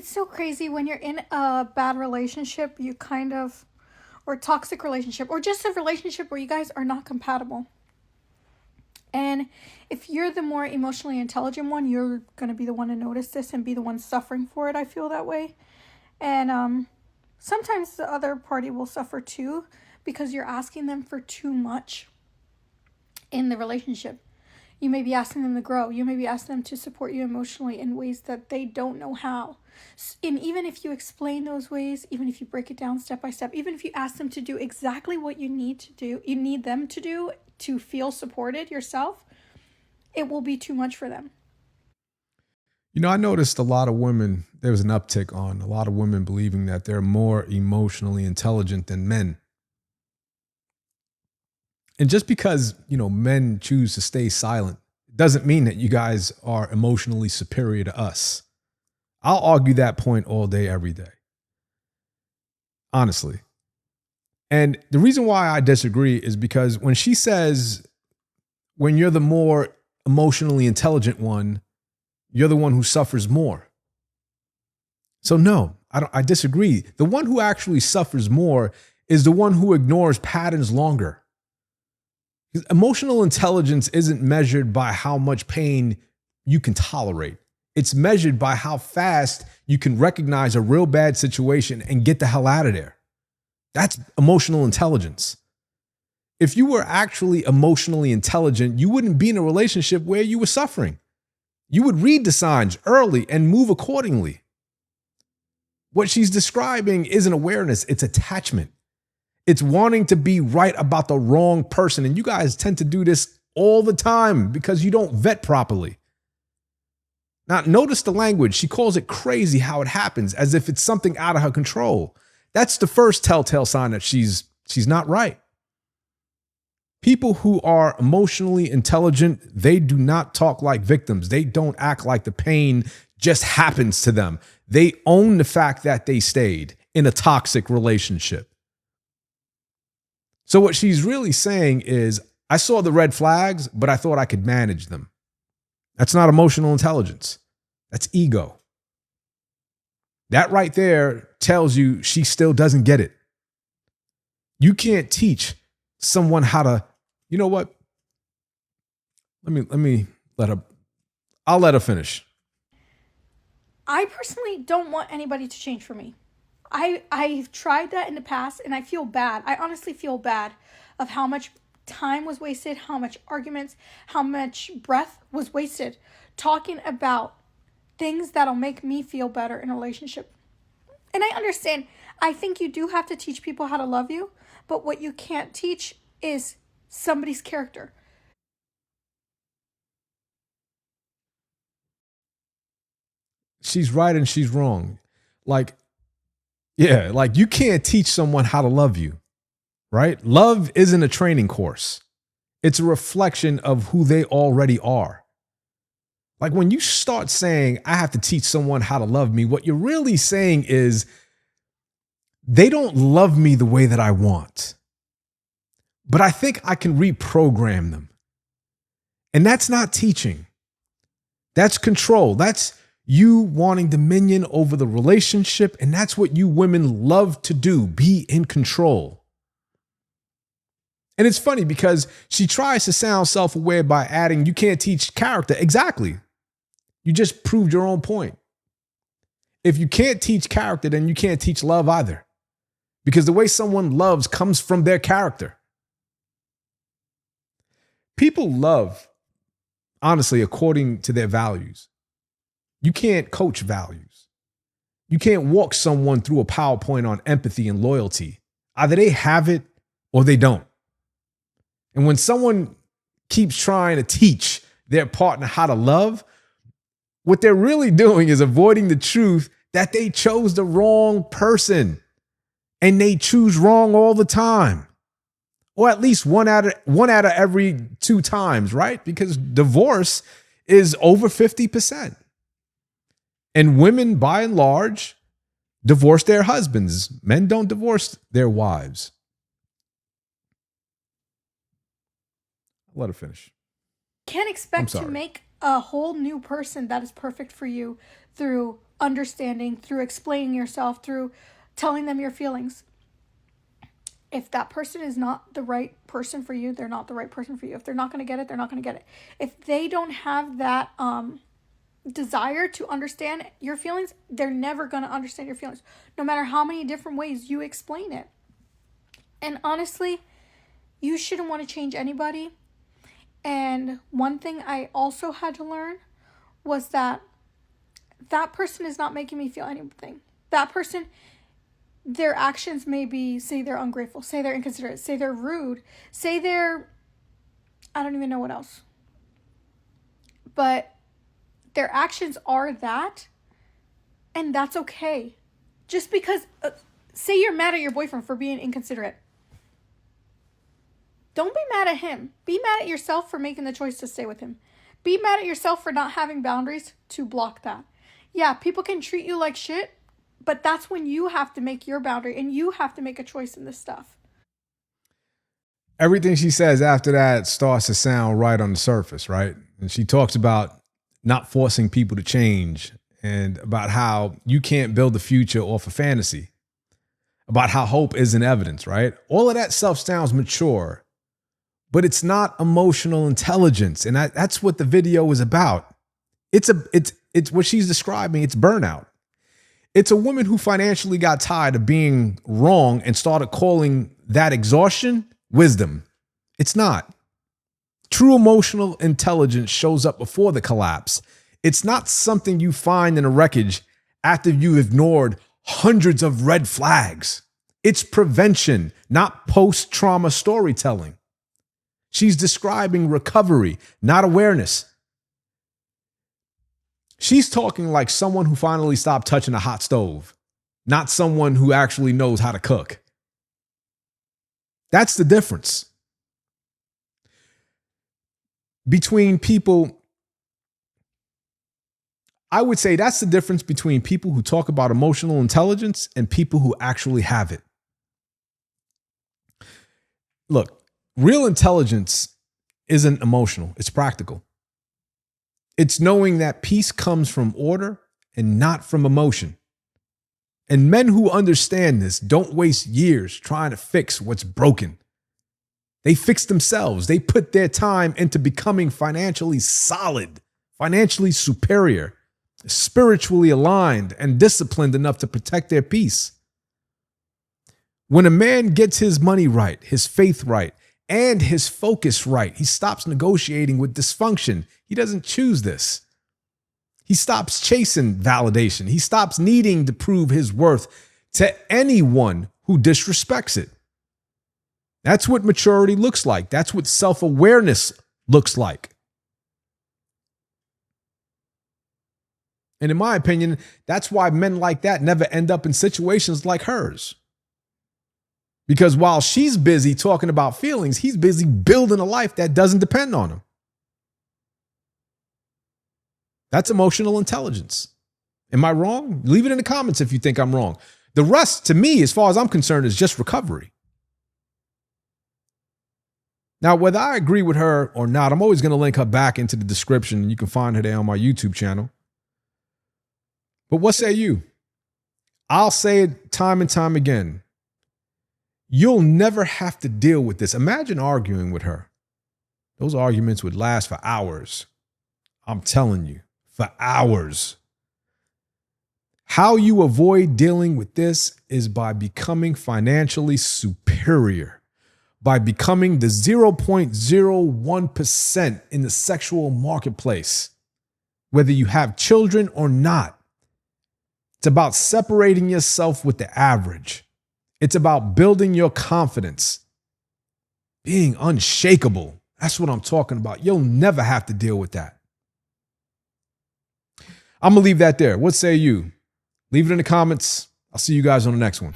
It's so crazy when you're in a bad relationship, you kind of, or toxic relationship, or just a relationship where you guys are not compatible. And if you're the more emotionally intelligent one, you're going to be the one to notice this and be the one suffering for it. I feel that way. And sometimes the other party will suffer too because you're asking them for too much in the relationship. You may be asking them to grow. You may be asking them to support you emotionally in ways that they don't know how. And even if you explain those ways, even if you break it down step by step, even if you ask them to do exactly what you need to do, you need them to do to feel supported yourself, it will be too much for them. I noticed a lot of women, there was an uptick on a lot of women believing that they're more emotionally intelligent than men. And just because, men choose to stay silent doesn't mean that you guys are emotionally superior to us. I'll argue that point all day, every day. Honestly. And the reason why I disagree is because when she says, when you're the more emotionally intelligent one, you're the one who suffers more. So no, I disagree. The one who actually suffers more is the one who ignores patterns longer. Emotional intelligence isn't measured by how much pain you can tolerate. It's measured by how fast you can recognize a real bad situation and get the hell out of there. That's emotional intelligence. If you were actually emotionally intelligent, you wouldn't be in a relationship where you were suffering. You would read the signs early and move accordingly. What she's describing isn't awareness, it's attachment. It's wanting to be right about the wrong person. And you guys tend to do this all the time because you don't vet properly. Now, notice the language. She calls it crazy how it happens, as if it's something out of her control. That's the first telltale sign that she's not right. People who are emotionally intelligent, they do not talk like victims. They don't act like the pain just happens to them. They own the fact that they stayed in a toxic relationship. So what she's really saying is, I saw the red flags, but I thought I could manage them. That's not emotional intelligence. That's ego. That right there tells you she still doesn't get it. You can't teach someone how to, you know what? I'll let her finish. I personally don't want anybody to change for me. I've tried that in the past and I feel bad. I honestly feel bad of how much time was wasted, how much arguments, how much breath was wasted talking about things that'll make me feel better in a relationship. And I understand. I think you do have to teach people how to love you, but what you can't teach is somebody's character. She's right and she's wrong. Like, yeah, like you can't teach someone how to love you, right? Love isn't a training course. It's a reflection of who they already are. Like when you start saying, I have to teach someone how to love me, what you're really saying is they don't love me the way that I want, but I think I can reprogram them. And that's not teaching. That's control. That's you wanting dominion over the relationship. And that's what you women love to do, be in control. And it's funny because she tries to sound self-aware by adding, you can't teach character. Exactly. You just proved your own point. If you can't teach character, then you can't teach love either. Because the way someone loves comes from their character. People love, honestly, according to their values. You can't coach values. You can't walk someone through a PowerPoint on empathy and loyalty. Either they have it or they don't. And when someone keeps trying to teach their partner how to love, what they're really doing is avoiding the truth that they chose the wrong person. And they choose wrong all the time. Or at least one out of every 2 times, right? Because divorce is over 50%. And women, by and large, divorce their husbands. Men don't divorce their wives. Let her finish. Can't expect to make a whole new person that is perfect for you through understanding, through explaining yourself, through telling them your feelings. If that person is not the right person for you, they're not the right person for you. If they're not going to get it, they're not going to get it. If they don't have that desire to understand your feelings, they're never going to understand your feelings, no matter how many different ways you explain it. And honestly, you shouldn't want to change anybody. And one thing I also had to learn was that person is not making me feel anything. That person, their actions may be, say they're ungrateful, say they're inconsiderate, say they're rude, say they're, I don't even know what else. But their actions are that, and that's okay. Just because, say you're mad at your boyfriend for being inconsiderate. Don't be mad at him. Be mad at yourself for making the choice to stay with him. Be mad at yourself for not having boundaries to block that. Yeah, people can treat you like shit, but that's when you have to make your boundary and you have to make a choice in this stuff. Everything she says after that starts to sound right on the surface, right? And she talks about not forcing people to change, and about how you can't build a future off of fantasy, about how hope isn't evidence, right? All of that stuff sounds mature, but it's not emotional intelligence. And that's what the video is about. It's what she's describing. It's burnout. It's a woman who financially got tired of being wrong and started calling that exhaustion wisdom. It's not. True emotional intelligence shows up before the collapse. It's not something you find in a wreckage after you've ignored hundreds of red flags. It's prevention, not post-trauma storytelling. She's describing recovery, not awareness. She's talking like someone who finally stopped touching a hot stove, not someone who actually knows how to cook. That's the difference between people. I would say that's the difference between people who talk about emotional intelligence and people who actually have it. Look, real intelligence isn't emotional. It's practical. It's knowing that peace comes from order and not from emotion. And men who understand this don't waste years trying to fix what's broken. They fix themselves. They put their time into becoming financially solid, financially superior, spiritually aligned, and disciplined enough to protect their peace. When a man gets his money right, his faith right, and his focus right, he stops negotiating with dysfunction. He doesn't choose this. He stops chasing validation. He stops needing to prove his worth to anyone who disrespects it. That's what maturity looks like. That's what self-awareness looks like. And in my opinion, that's why men like that never end up in situations like hers. Because while she's busy talking about feelings, he's busy building a life that doesn't depend on him. That's emotional intelligence. Am I wrong? Leave it in the comments if you think I'm wrong. The rest, to me, as far as I'm concerned, is just recovery. Now, whether I agree with her or not, I'm always going to link her back into the description. You can find her there on my YouTube channel. But what say you? I'll say it time and time again. You'll never have to deal with this. Imagine arguing with her. Those arguments would last for hours. I'm telling you, for hours. How you avoid dealing with this is by becoming financially superior, by becoming the 0.01% in the sexual marketplace, whether you have children or not. It's about separating yourself with the average. It's about building your confidence, being unshakable. That's what I'm talking about. You'll never have to deal with that. I'm going to leave that there. What say you? Leave it in the comments. I'll see you guys on the next one.